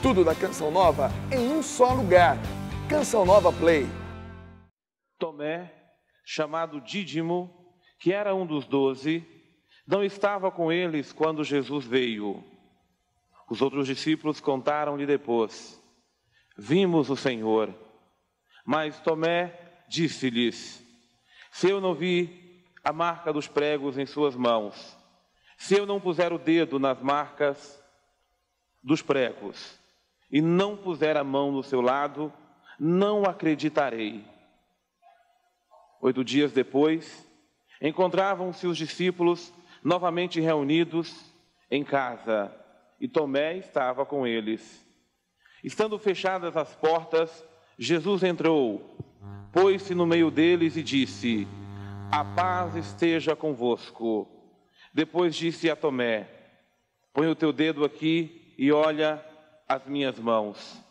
Tudo da Canção Nova em um só lugar. Canção Nova Play. Tomé, chamado Dídimo, que era um dos 12, não estava com eles quando Jesus veio. Os outros discípulos contaram-lhe depois: vimos o Senhor. Mas Tomé disse-lhes: se eu não vi a marca dos pregos em suas mãos, se eu não puser o dedo nas marcas dos pregos e não puser a mão no seu lado, não acreditarei. 8 dias depois, encontravam-se os discípulos novamente reunidos em casa, e Tomé estava com eles. Estando fechadas as portas, Jesus entrou, pôs-se no meio deles e disse: a paz esteja convosco. Depois disse a Tomé: põe o teu dedo aqui e olha as minhas mãos.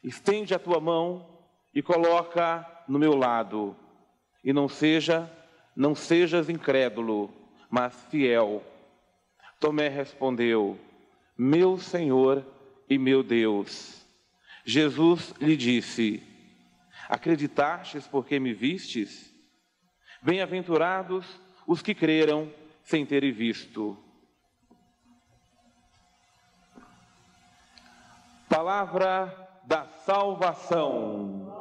Estende a tua mão e coloca no meu lado. E não sejas incrédulo, mas fiel. Tomé respondeu: meu Senhor e meu Deus. Jesus lhe disse: acreditastes porque me vistes? Bem-aventurados os que creram sem terem visto. Palavra da salvação.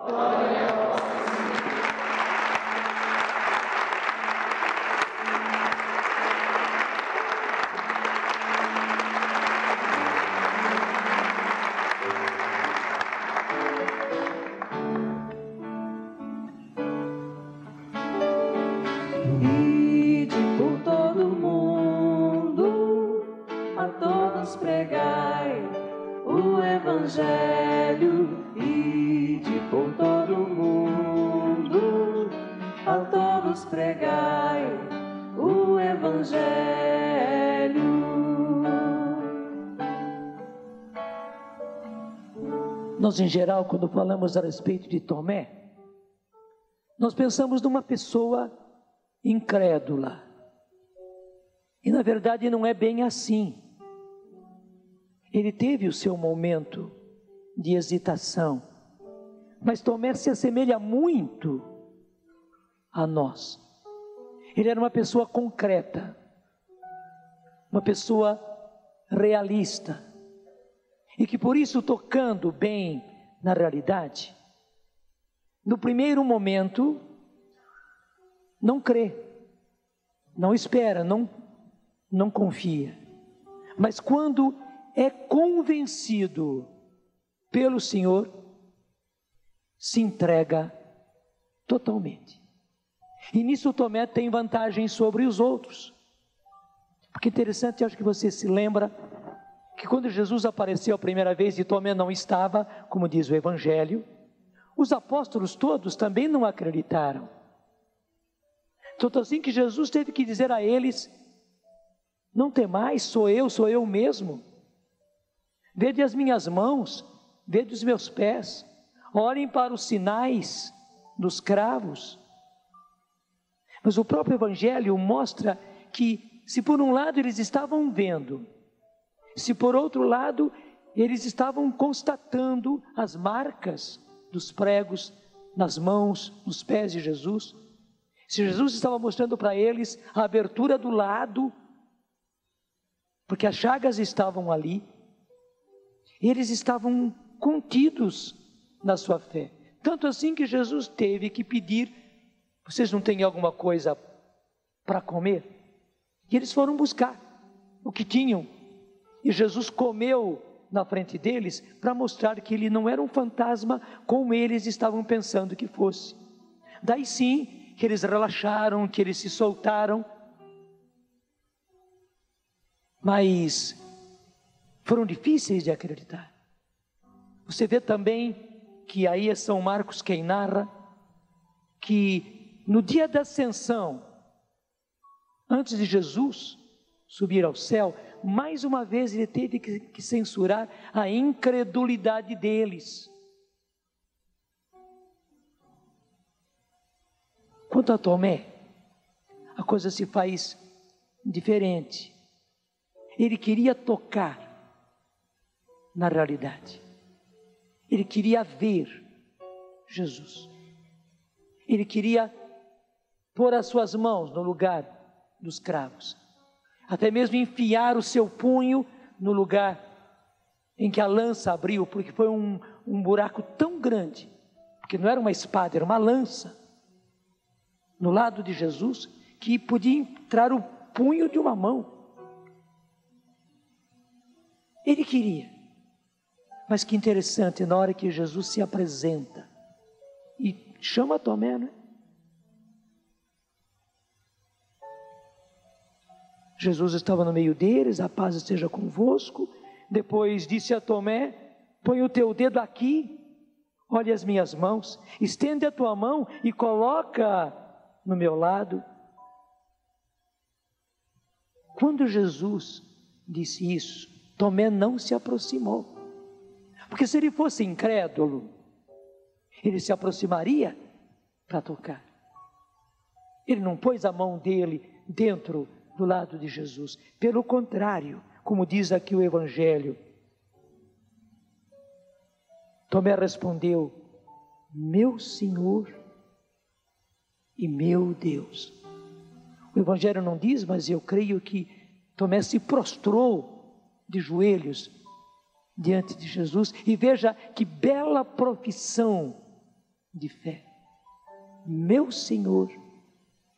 Ide por todo mundo, a todos pregai o Evangelho. Ide por todo mundo, a todos pregai o Evangelho. Nós, em geral, quando falamos a respeito de Tomé, nós pensamos numa pessoa incrédula. E, na verdade, não é bem assim. Ele teve o seu momento de hesitação, mas Tomé se assemelha muito a nós. Ele era uma pessoa concreta, uma pessoa realista, e que por isso, tocando bem na realidade, no primeiro momento não crê, não espera, não confia, mas quando é convencido pelo Senhor, se entrega totalmente. E nisso Tomé tem vantagem sobre os outros. Porque interessante, acho que você se lembra que quando Jesus apareceu a primeira vez e Tomé não estava, como diz o Evangelho, os apóstolos todos também não acreditaram. Tanto assim que Jesus teve que dizer a eles: não temais, sou eu mesmo. Vede as minhas mãos, vede os meus pés, olhem para os sinais dos cravos. Mas o próprio Evangelho mostra que, se por um lado eles estavam vendo, se por outro lado eles estavam constatando as marcas dos pregos nas mãos, nos pés de Jesus, se Jesus estava mostrando para eles a abertura do lado, porque as chagas estavam ali, eles estavam contidos na sua fé. Tanto assim que Jesus teve que pedir: vocês não têm alguma coisa para comer? E eles foram buscar o que tinham. E Jesus comeu na frente deles para mostrar que ele não era um fantasma como eles estavam pensando que fosse. Daí sim que eles relaxaram, que eles se soltaram. Mas foram difíceis de acreditar. Você vê também que aí é São Marcos quem narra, que no dia da ascensão, antes de Jesus subir ao céu, mais uma vez ele teve que censurar a incredulidade deles. Quanto a Tomé, a coisa se faz diferente. Ele queria tocar na realidade. Ele queria ver Jesus. Ele queria pôr as suas mãos no lugar dos cravos. Até mesmo enfiar o seu punho no lugar em que a lança abriu, porque foi um buraco tão grande, porque não era uma espada, era uma lança, no lado de Jesus, que podia entrar o punho de uma mão. Ele queria. Mas que interessante, na hora que Jesus se apresenta e chama Tomé, né? Jesus estava no meio deles, a paz esteja convosco. Depois disse a Tomé: põe o teu dedo aqui, olha as minhas mãos, estende a tua mão e coloca no meu lado. Quando Jesus disse isso, Tomé não se aproximou, porque se ele fosse incrédulo, ele se aproximaria para tocar. Ele não pôs a mão dele dentro do lado de Jesus. Pelo contrário, como diz aqui o Evangelho, Tomé respondeu: meu Senhor e meu Deus. O Evangelho não diz, mas eu creio que Tomé se prostrou de joelhos diante de Jesus. E veja que bela profissão de fé: meu Senhor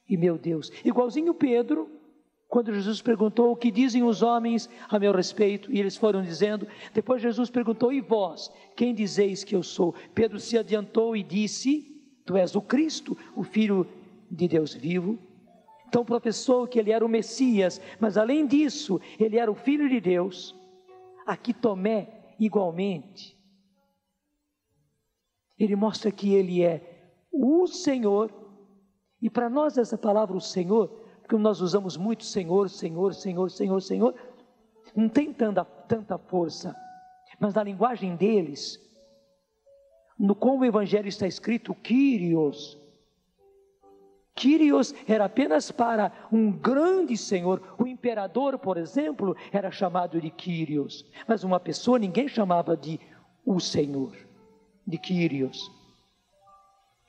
e meu Deus. Igualzinho Pedro, quando Jesus perguntou: o que dizem os homens a meu respeito? E eles foram dizendo. Depois Jesus perguntou: e vós, quem dizeis que eu sou? Pedro se adiantou e disse: tu és o Cristo, o Filho de Deus vivo. Então professou que ele era o Messias, mas além disso, ele era o Filho de Deus. Aqui Tomé, igualmente, ele mostra que ele é o Senhor. E para nós essa palavra, o Senhor, porque nós usamos muito Senhor, Senhor, Senhor, Senhor, Senhor, não tem tanta força. Mas na linguagem deles, como o Evangelho está escrito, Kyrios. Kyrios era apenas para um grande senhor. O imperador, por exemplo, era chamado de Kyrios. Mas uma pessoa ninguém chamava de o Senhor, de Kyrios.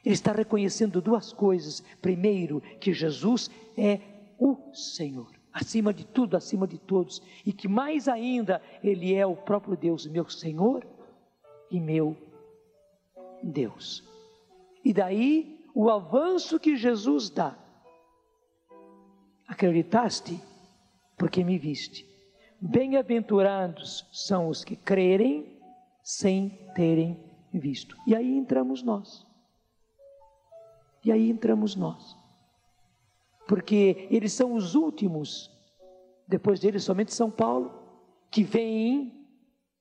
Ele está reconhecendo duas coisas. Primeiro, que Jesus é o Senhor, acima de tudo, acima de todos. E que mais ainda, Ele é o próprio Deus, meu Senhor e meu Deus. E daí, o avanço que Jesus dá: acreditaste porque me viste. Bem-aventurados são os que crerem sem terem visto. E aí entramos nós. E aí entramos nós. Porque eles são os últimos, depois deles somente São Paulo, que veem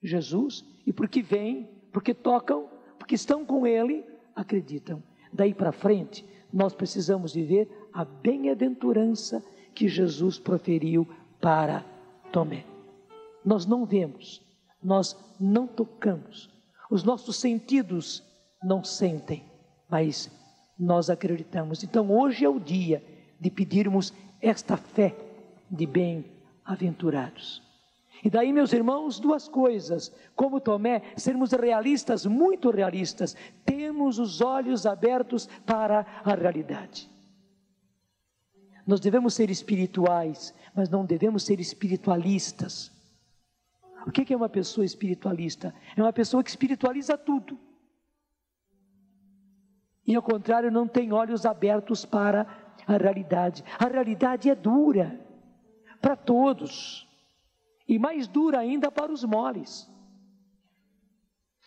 Jesus, e porque veem, porque tocam, porque estão com Ele, acreditam. Daí para frente, nós precisamos viver a bem-aventurança que Jesus proferiu para Tomé. Nós não vemos, nós não tocamos, os nossos sentidos não sentem, mas nós acreditamos. Então hoje é o dia de pedirmos esta fé de bem-aventurados. E daí, meus irmãos, duas coisas: como Tomé, sermos realistas, muito realistas, temos os olhos abertos para a realidade. Nós devemos ser espirituais, mas não devemos ser espiritualistas. O que é uma pessoa espiritualista? É uma pessoa que espiritualiza tudo. E ao contrário, não tem olhos abertos para a realidade. A realidade é dura para todos. E mais dura ainda para os moles.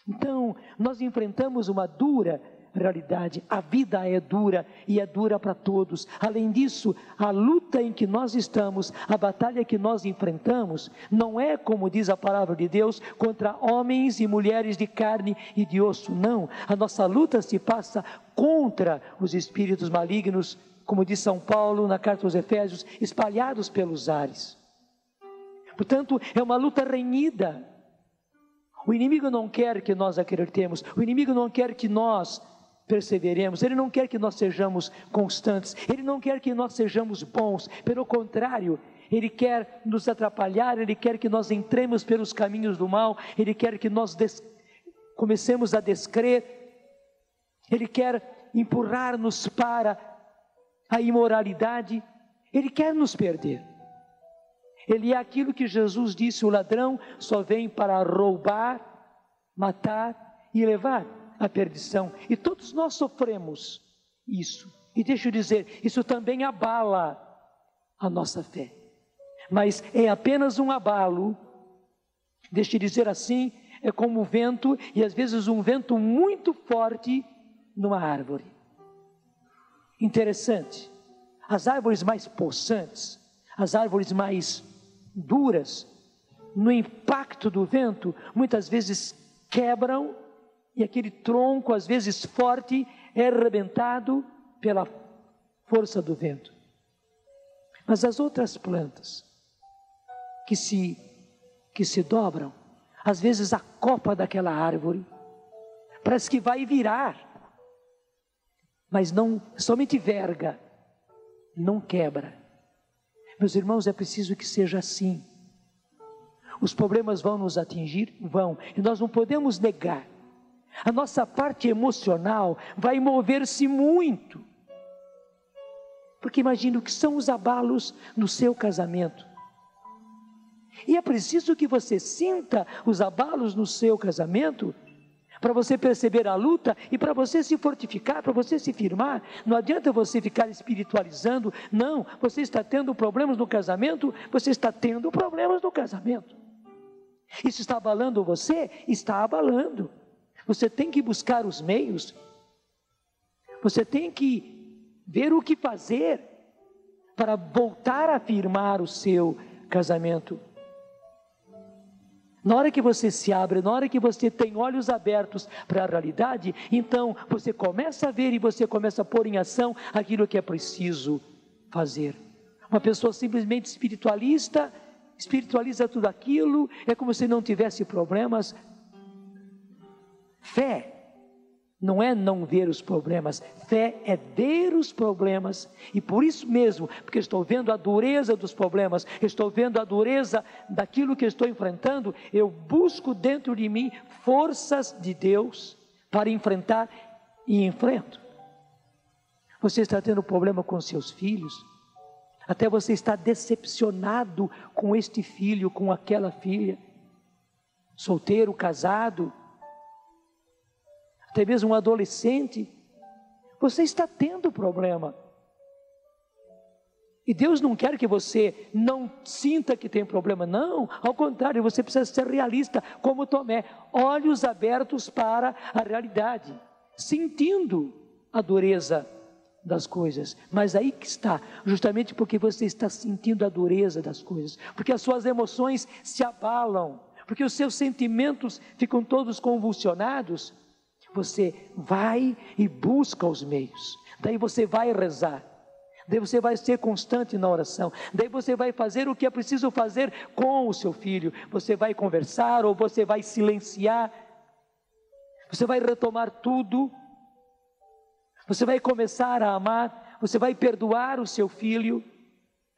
Então, nós enfrentamos uma dura realidade. A vida é dura e é dura para todos. Além disso, a luta em que nós estamos, a batalha que nós enfrentamos, não é, como diz a palavra de Deus, contra homens e mulheres de carne e de osso. Não, a nossa luta se passa contra os espíritos malignos, como diz São Paulo na carta aos Efésios, espalhados pelos ares. Portanto, é uma luta renhida. O inimigo não quer que nós acreditemos, o inimigo não quer que nós perseveremos, ele não quer que nós sejamos constantes, ele não quer que nós sejamos bons, pelo contrário, ele quer nos atrapalhar, ele quer que nós entremos pelos caminhos do mal, ele quer que nós comecemos a descrer. Ele quer empurrar-nos para a imoralidade. Ele quer nos perder. Ele é aquilo que Jesus disse: o ladrão só vem para roubar, matar e levar à perdição. E todos nós sofremos isso. E deixa eu dizer, isso também abala a nossa fé. Mas é apenas um abalo. Deixa eu dizer assim, é como o vento, e às vezes um vento muito forte numa árvore. Interessante. As árvores mais possantes, as árvores mais duras, no impacto do vento, muitas vezes quebram, e aquele tronco, às vezes forte, é arrebentado pela força do vento. Mas as outras plantas, que se dobram, às vezes a copa daquela árvore, parece que vai virar, mas não, somente verga, não quebra. Meus irmãos, é preciso que seja assim. Os problemas vão nos atingir? Vão, e nós não podemos negar. A nossa parte emocional vai mover-se muito, porque imagino que são os abalos no seu casamento. E é preciso que você sinta os abalos no seu casamento, para você perceber a luta e para você se fortificar, para você se firmar. Não adianta você ficar espiritualizando. Não, você está tendo problemas no casamento, você está tendo problemas no casamento. Isso está abalando você? Está abalando. Você tem que buscar os meios, você tem que ver o que fazer para voltar a firmar o seu casamento. Na hora que você se abre, na hora que você tem olhos abertos para a realidade, então você começa a ver e você começa a pôr em ação aquilo que é preciso fazer. Uma pessoa simplesmente espiritualiza tudo aquilo, é como se não tivesse problemas. Fé não é não ver os problemas, fé é ver os problemas, e por isso mesmo, porque estou vendo a dureza dos problemas, estou vendo a dureza daquilo que estou enfrentando, eu busco dentro de mim forças de Deus para enfrentar e enfrento. Você está tendo problema com seus filhos, até você está decepcionado com este filho, com aquela filha, solteiro, casado, até mesmo um adolescente, você está tendo problema. E Deus não quer que você não sinta que tem problema, não, ao contrário, você precisa ser realista, como Tomé, olhos abertos para a realidade, sentindo a dureza das coisas. Mas aí que está, justamente porque você está sentindo a dureza das coisas, porque as suas emoções se abalam, porque os seus sentimentos ficam todos convulsionados, você vai e busca os meios, daí você vai rezar, daí você vai ser constante na oração, daí você vai fazer o que é preciso fazer com o seu filho, você vai conversar ou você vai silenciar, você vai retomar tudo, você vai começar a amar, você vai perdoar o seu filho,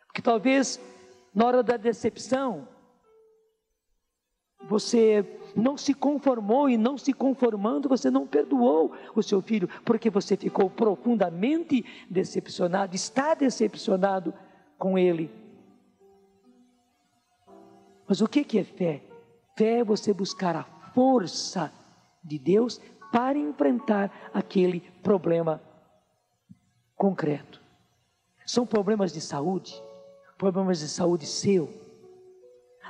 porque talvez na hora da decepção, você não se conformou e não se conformando, você não perdoou o seu filho, porque você ficou profundamente decepcionado, está decepcionado com ele. Mas o que é fé? Fé é você buscar a força de Deus para enfrentar aquele problema concreto. São problemas de saúde seu,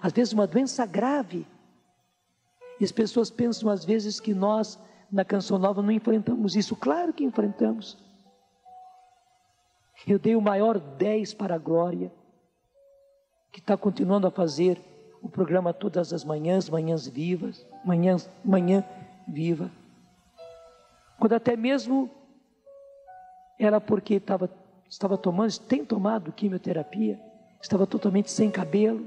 às vezes uma doença grave. E as pessoas pensam às vezes que nós, na Canção Nova, não enfrentamos isso. Claro que enfrentamos. Eu dei o maior 10 para a Glória, que está continuando a fazer o programa todas as manhãs, manhã viva. Quando até mesmo era porque tem tomado quimioterapia, estava totalmente sem cabelo.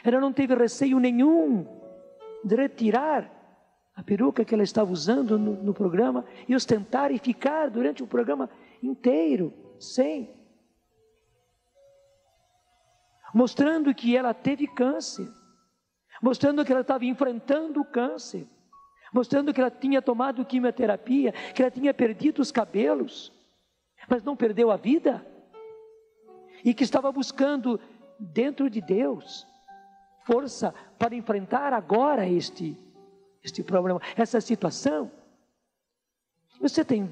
Ela não teve receio nenhum de retirar a peruca que ela estava usando no programa e ostentar e ficar durante o programa inteiro sem, mostrando que ela teve câncer, mostrando que ela estava enfrentando o câncer, mostrando que ela tinha tomado quimioterapia, que ela tinha perdido os cabelos, mas não perdeu a vida, e que estava buscando dentro de Deus força para enfrentar agora este problema, essa situação. Você tem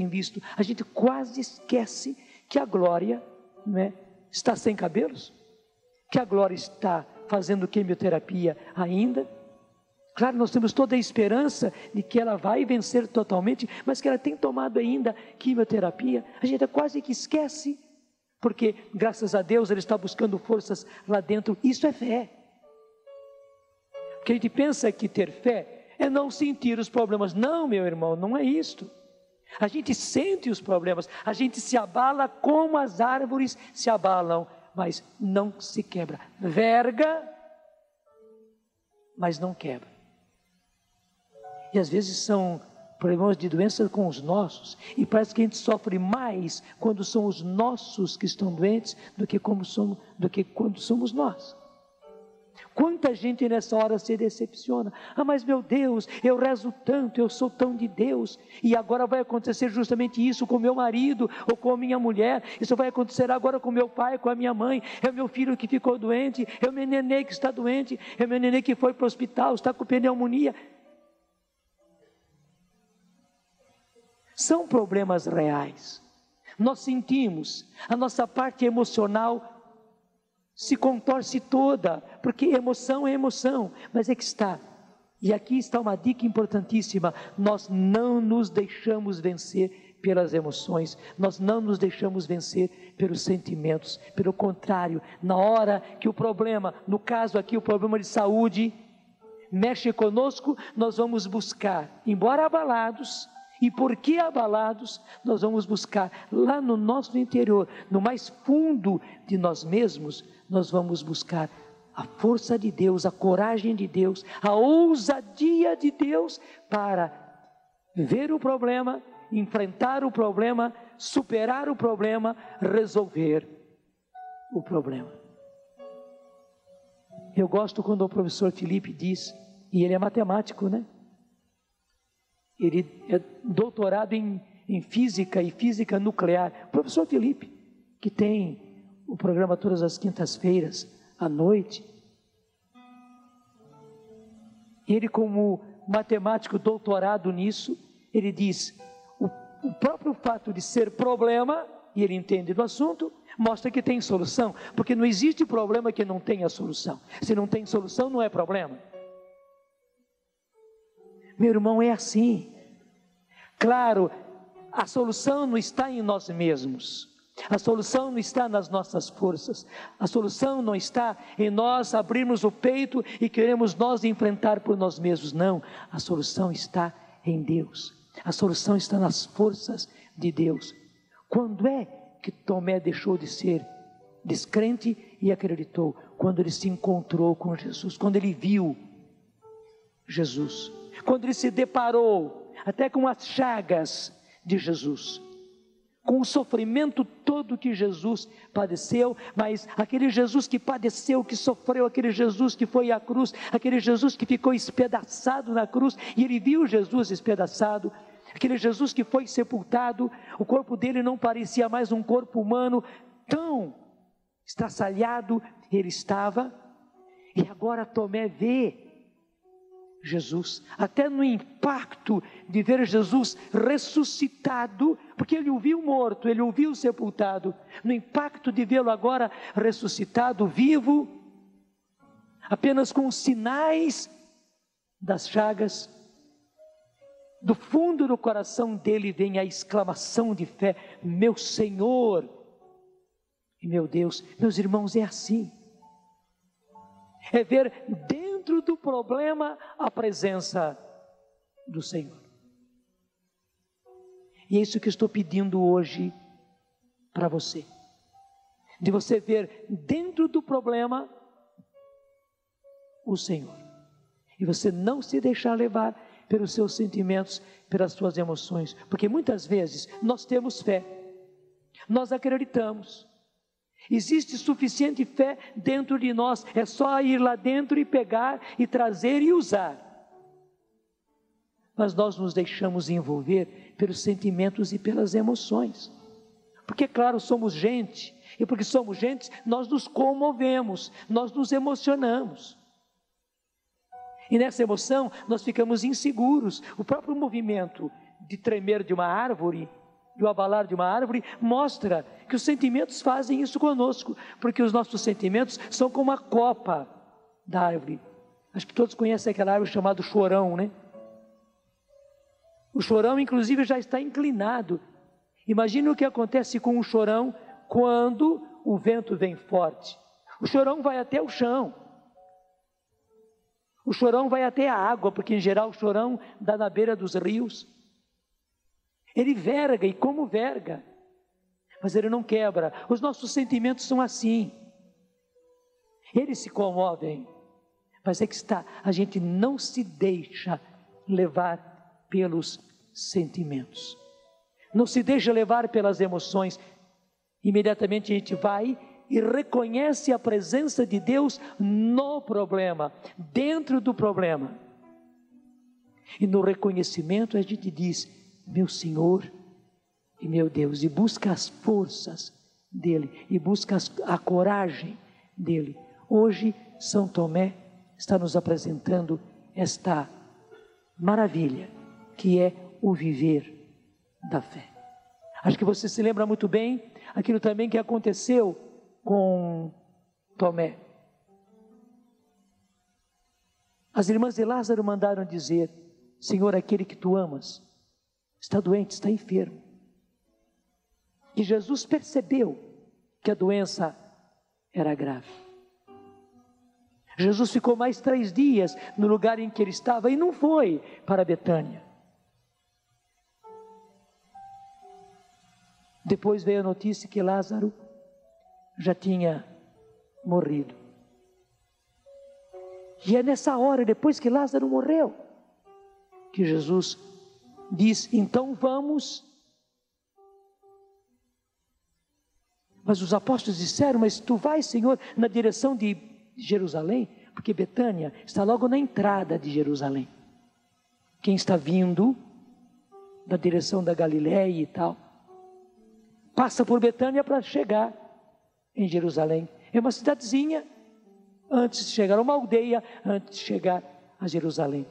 visto, a gente quase esquece que a Glória, né, está sem cabelos, que a Glória está fazendo quimioterapia ainda. Claro, nós temos toda a esperança de que ela vai vencer totalmente, mas que ela tem tomado ainda quimioterapia. A gente quase que esquece, porque graças a Deus ela está buscando forças lá dentro. Isso é fé. Porque a gente pensa que ter fé é não sentir os problemas. Não, meu irmão, não é isto. A gente sente os problemas, a gente se abala como as árvores se abalam, mas não se quebra. Verga, mas não quebra. E às vezes são problemas de doença com os nossos, e parece que a gente sofre mais quando são os nossos que estão doentes do que quando somos nós. Quanta gente nessa hora se decepciona. Ah, mas meu Deus, eu rezo tanto, eu sou tão de Deus, e agora vai acontecer justamente isso com meu marido ou com a minha mulher. Isso vai acontecer agora com meu pai, com a minha mãe. É o meu filho que ficou doente, é o meu nenê que está doente, é o meu nenê que foi para o hospital, está com pneumonia. São problemas reais. Nós sentimos, a nossa parte emocional se contorce toda, porque emoção é emoção, mas é que está, e aqui está uma dica importantíssima: nós não nos deixamos vencer pelas emoções, nós não nos deixamos vencer pelos sentimentos. Pelo contrário, na hora que o problema, no caso aqui o problema de saúde, mexe conosco, nós vamos buscar, embora abalados. E porque abalados, nós vamos buscar lá no nosso interior, no mais fundo de nós mesmos, nós vamos buscar a força de Deus, a coragem de Deus, a ousadia de Deus para ver o problema, enfrentar o problema, superar o problema, resolver o problema. Eu gosto quando o professor Felipe diz, e ele é matemático, né? Ele é doutorado em física e física nuclear. O professor Felipe, que tem o programa todas as quintas-feiras, à noite. Ele, como matemático doutorado nisso, ele diz, o próprio fato de ser problema, e ele entende do assunto, mostra que tem solução. Porque não existe problema que não tenha solução. Se não tem solução, não é problema. Meu irmão, é assim. Claro, a solução não está em nós mesmos, a solução não está nas nossas forças, a solução não está em nós abrirmos o peito e queremos nós enfrentar por nós mesmos. Não, a solução está em Deus, a solução está nas forças de Deus. Quando é que Tomé deixou de ser descrente e acreditou? Quando ele se encontrou com Jesus, quando ele viu Jesus, quando ele se deparou até com as chagas de Jesus, com o sofrimento todo que Jesus padeceu, mas aquele Jesus que padeceu, que sofreu, aquele Jesus que foi à cruz, aquele Jesus que ficou espedaçado na cruz, e ele viu Jesus espedaçado, aquele Jesus que foi sepultado, o corpo dele não parecia mais um corpo humano, tão estraçalhado ele estava, e agora Tomé vê Jesus, até no impacto de ver Jesus ressuscitado, porque ele o viu morto, ele o viu sepultado, no impacto de vê-lo agora ressuscitado, vivo, apenas com os sinais das chagas, do fundo do coração dele vem a exclamação de fé: meu Senhor e meu Deus. Meus irmãos, é assim, é ver dentro do problema a presença do Senhor. E é isso que estou pedindo hoje para você, de você ver dentro do problema o Senhor, e você não se deixar levar pelos seus sentimentos, pelas suas emoções, porque muitas vezes nós temos fé, nós acreditamos, existe suficiente fé dentro de nós, é só ir lá dentro e pegar e trazer e usar. mas nós nos deixamos envolver pelos sentimentos e pelas emoções. Porque, claro, somos gente, e porque somos gente, nós nos comovemos, nós nos emocionamos. E nessa emoção, nós ficamos inseguros. O próprio movimento de tremer de uma árvore, do abalar de uma árvore, mostra que os sentimentos fazem isso conosco, porque os nossos sentimentos são como a copa da árvore. Acho que todos conhecem aquela árvore chamada chorão, né? O chorão, inclusive, já está inclinado. Imagina o que acontece com o chorão quando o vento vem forte. O chorão vai até o chão. O chorão vai até a água, porque em geral o chorão dá na beira dos rios. Ele verga, e como verga, mas ele não quebra. Os nossos sentimentos são assim. Eles se comovem, mas é que está, a gente não se deixa levar pelos sentimentos. Não se deixa levar pelas emoções. Imediatamente a gente vai e reconhece a presença de Deus no problema, dentro do problema. E no reconhecimento a gente diz: meu Senhor e meu Deus, e busca as forças dele, e busca a coragem dele. Hoje São Tomé está nos apresentando esta maravilha que é o viver da fé. Acho que você se lembra muito bem aquilo também que aconteceu com Tomé. As irmãs de Lázaro mandaram dizer: Senhor, aquele que tu amas está doente, está enfermo. E Jesus percebeu que a doença era grave. Jesus ficou mais 3 dias no lugar em que ele estava e não foi para Betânia. Depois veio a notícia que Lázaro já tinha morrido. E é nessa hora, depois que Lázaro morreu, que Jesus diz: então vamos. Mas os apóstolos disseram: mas tu vais, Senhor, na direção de Jerusalém? Porque Betânia está logo na entrada de Jerusalém. Quem está vindo da direção da Galiléia e tal, passa por Betânia para chegar em Jerusalém. É uma cidadezinha antes de chegar, uma aldeia antes de chegar a Jerusalém.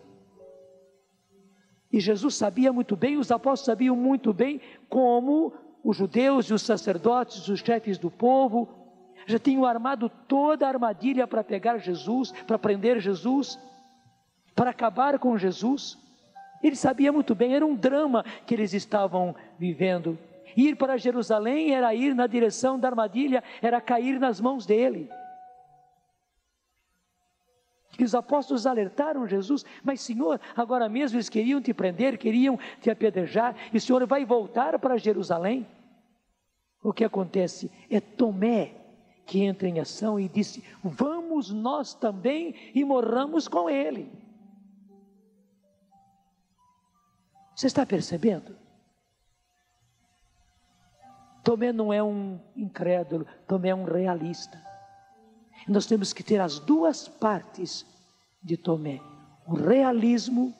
E Jesus sabia muito bem, os apóstolos sabiam muito bem como os judeus e os sacerdotes, os chefes do povo, já tinham armado toda a armadilha para pegar Jesus, para prender Jesus, para acabar com Jesus. Ele sabia muito bem, era um drama que eles estavam vivendo. Ir para Jerusalém era ir na direção da armadilha, era cair nas mãos dele. E os apóstolos alertaram Jesus: mas Senhor, agora mesmo eles queriam te prender, queriam te apedrejar, e o Senhor vai voltar para Jerusalém? O que acontece? É Tomé que entra em ação e disse: vamos nós também e morramos com ele. Você está percebendo? Tomé não é um incrédulo, Tomé é um realista. Nós temos que ter as duas partes de Tomé: o realismo,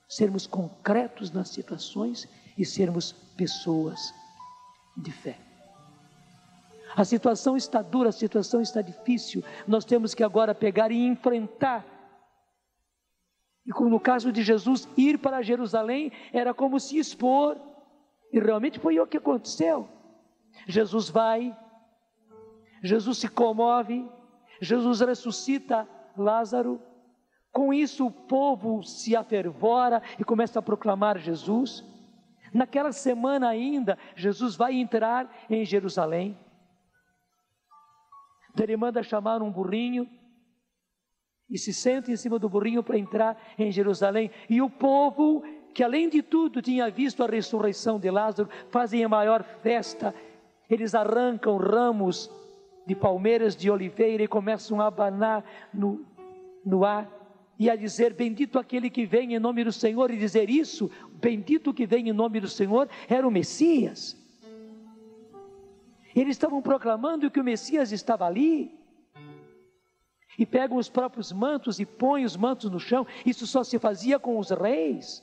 sermos concretos nas situações, e sermos pessoas de fé. A situação está dura, a situação está difícil, nós temos que agora pegar e enfrentar. E como no caso de Jesus, ir para Jerusalém era como se expor, e realmente foi o que aconteceu. Jesus vai, Jesus se comove, Jesus ressuscita Lázaro. Com isso o povo se afervora e começa a proclamar Jesus. Naquela semana ainda, Jesus vai entrar em Jerusalém. Então ele manda chamar um burrinho e se senta em cima do burrinho para entrar em Jerusalém. E o povo, que além de tudo tinha visto a ressurreição de Lázaro, fazem a maior festa. Eles arrancam ramos de palmeiras de oliveira e começam a abanar no ar e a dizer: bendito aquele que vem em nome do Senhor. E dizer isso, bendito que vem em nome do Senhor, era o Messias. Eles estavam proclamando que o Messias estava ali. E pegam os próprios mantos e põem os mantos no chão. Isso só se fazia com os reis.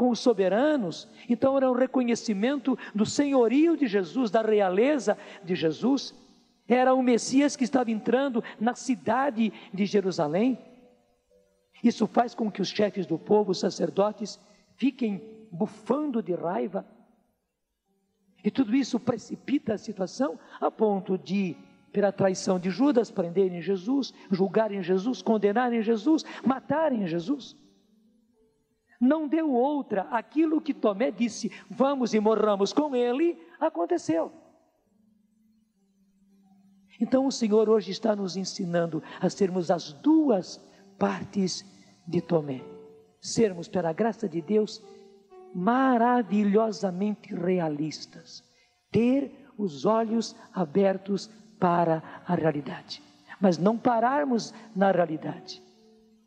com os soberanos. Então era um reconhecimento do senhorio de Jesus, da realeza de Jesus. Era o Messias que estava entrando na cidade de Jerusalém. Isso faz com que os chefes do povo, os sacerdotes, fiquem bufando de raiva. E tudo isso precipita a situação a ponto de, pela traição de Judas, prenderem Jesus, julgarem Jesus, condenarem Jesus, matarem Jesus. Não deu outra. Aquilo que Tomé disse, vamos e morramos com ele, aconteceu. Então o Senhor hoje está nos ensinando a sermos as duas partes de Tomé. Sermos, pela graça de Deus, maravilhosamente realistas. Ter os olhos abertos para a realidade. Mas não pararmos na realidade.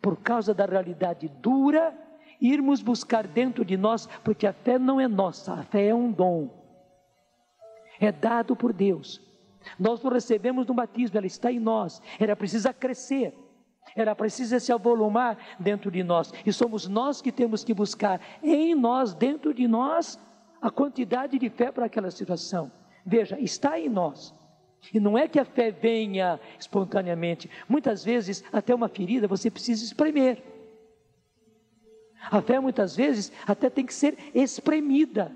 Por causa da realidade dura, irmos buscar dentro de nós, porque a fé não é nossa, a fé é um dom. É dado por Deus. Nós não recebemos no batismo, ela está em nós. Ela precisa crescer. Ela precisa se avolumar dentro de nós. E somos nós que temos que buscar em nós, dentro de nós, a quantidade de fé para aquela situação. Veja, está em nós. E não é que a fé venha espontaneamente. Muitas vezes, até uma ferida, você precisa espremer. A fé, muitas vezes, até tem que ser espremida.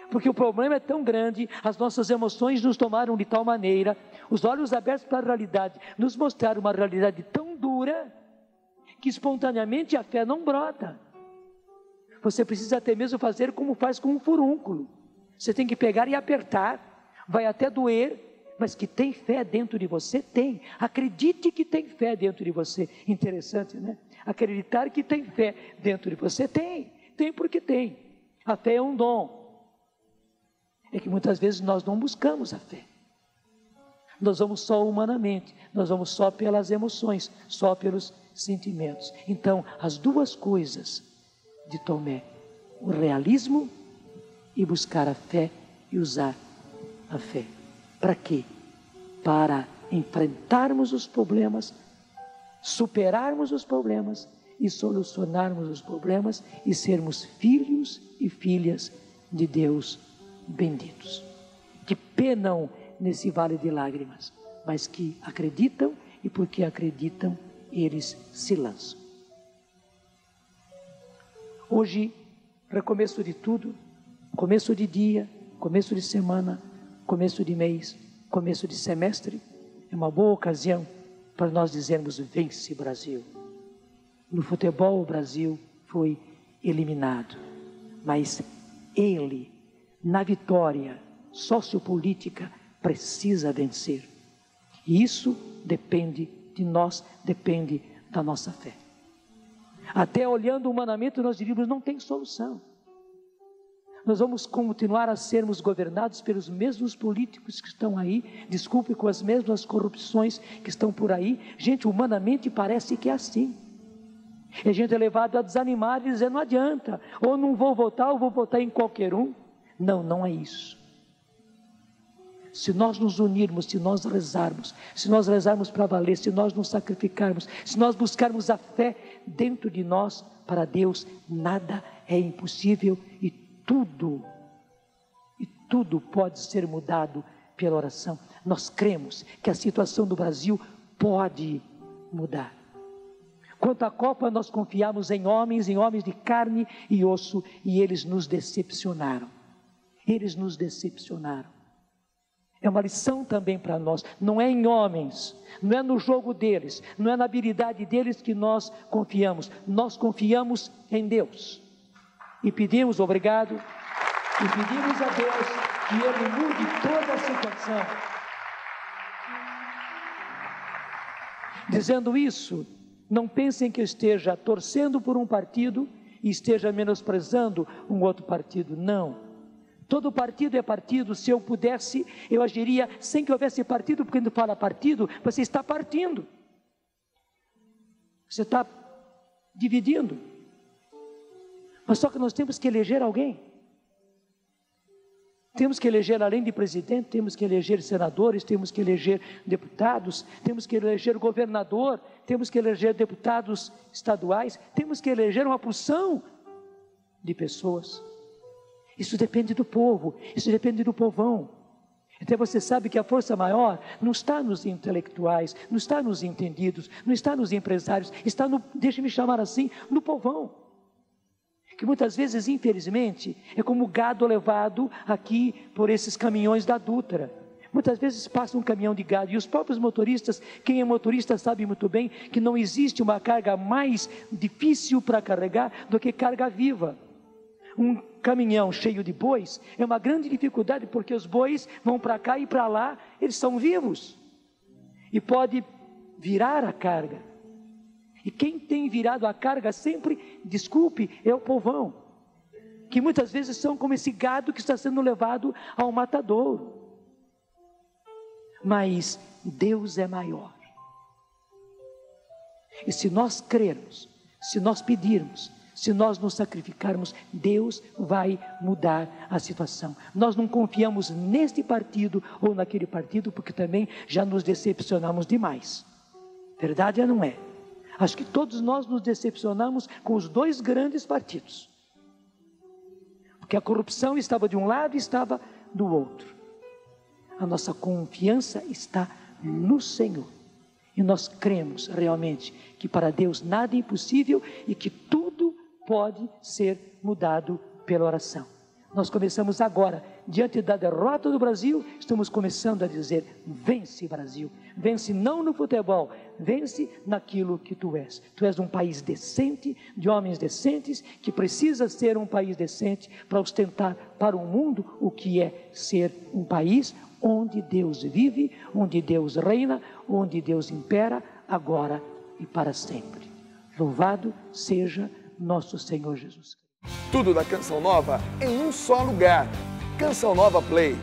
Porque o problema é tão grande, as nossas emoções nos tomaram de tal maneira, os olhos abertos para a realidade, nos mostraram uma realidade tão dura, que espontaneamente a fé não brota. Você precisa até mesmo fazer como faz com um furúnculo. Você tem que pegar e apertar, vai até doer, mas que tem fé dentro de você, tem. Acredite que tem fé dentro de você. Interessante, né? Acreditar que tem fé dentro de você, tem porque tem. A fé é um dom. É que muitas vezes nós não buscamos a fé. Nós vamos só humanamente, nós vamos só pelas emoções, só pelos sentimentos. Então, as duas coisas de Tomé, o realismo e buscar a fé e usar a fé. Para quê? Para enfrentarmos os problemas, superarmos os problemas e solucionarmos os problemas e sermos filhos e filhas de Deus benditos, que penam nesse vale de lágrimas, mas que acreditam, e porque acreditam, eles se lançam. Hoje, recomeço de tudo, começo de dia, começo de semana, começo de mês, começo de semestre, é uma boa ocasião para nós dizermos: vence Brasil. No futebol o Brasil foi eliminado, mas ele, na vitória sociopolítica, precisa vencer. E isso depende de nós, depende da nossa fé. Até olhando humanamente, nós diríamos: não tem solução. Nós vamos continuar a sermos governados pelos mesmos políticos que estão aí, desculpe, com as mesmas corrupções que estão por aí. Gente, humanamente parece que é assim. E a gente é levado a desanimar e dizer: não adianta, ou não vou votar, ou vou votar em qualquer um. Não, não é isso. Se nós nos unirmos, se nós rezarmos para valer, se nós nos sacrificarmos, se nós buscarmos a fé dentro de nós, para Deus nada é impossível e tudo pode ser mudado pela oração. Nós cremos que a situação do Brasil pode mudar. Quanto à Copa, nós confiamos em homens de carne e osso, e eles nos decepcionaram. Eles nos decepcionaram. É uma lição também para nós. Não é em homens, não é no jogo deles, não é na habilidade deles que nós confiamos. Nós confiamos em Deus. E pedimos obrigado, e pedimos a Deus que Ele mude toda a situação. Dizendo isso, não pensem que eu esteja torcendo por um partido e esteja menosprezando um outro partido. Não. Todo partido é partido. Se eu pudesse, eu agiria sem que houvesse partido, porque quando fala partido, você está partindo. Você está dividindo. Mas só que nós temos que eleger alguém. Temos que eleger, além de presidente, temos que eleger senadores, temos que eleger deputados, temos que eleger governador, temos que eleger deputados estaduais, temos que eleger uma porção de pessoas. Isso depende do povo, isso depende do povão. Então você sabe que a força maior não está nos intelectuais, não está nos entendidos, não está nos empresários, está no, deixe-me chamar assim, no povão. Que muitas vezes, infelizmente, é como gado levado aqui por esses caminhões da Dutra. Muitas vezes passa um caminhão de gado e os próprios motoristas, quem é motorista sabe muito bem que não existe uma carga mais difícil para carregar do que carga viva. Um caminhão cheio de bois é uma grande dificuldade porque os bois vão para cá e para lá, eles são vivos e pode virar a carga. E quem tem virado a carga sempre, desculpe, é o povão, que muitas vezes são como esse gado que está sendo levado ao matadouro. Mas Deus é maior. E se nós crermos, se nós pedirmos, se nós nos sacrificarmos, Deus vai mudar a situação. Nós não confiamos neste partido ou naquele partido, porque também já nos decepcionamos demais. Verdade ou não é? Acho que todos nós nos decepcionamos com os dois grandes partidos. Porque a corrupção estava de um lado e estava do outro. A nossa confiança está no Senhor. E nós cremos realmente que para Deus nada é impossível e que tudo pode ser mudado pela oração. Nós começamos agora, diante da derrota do Brasil, estamos começando a dizer: vence, Brasil, vence não no futebol, vence naquilo que tu és. Tu és um país decente, de homens decentes, que precisa ser um país decente para ostentar para o mundo o que é ser um país onde Deus vive, onde Deus reina, onde Deus impera, agora e para sempre. Louvado seja nosso Senhor Jesus. Tudo da Canção Nova em um só lugar. Canção Nova Play.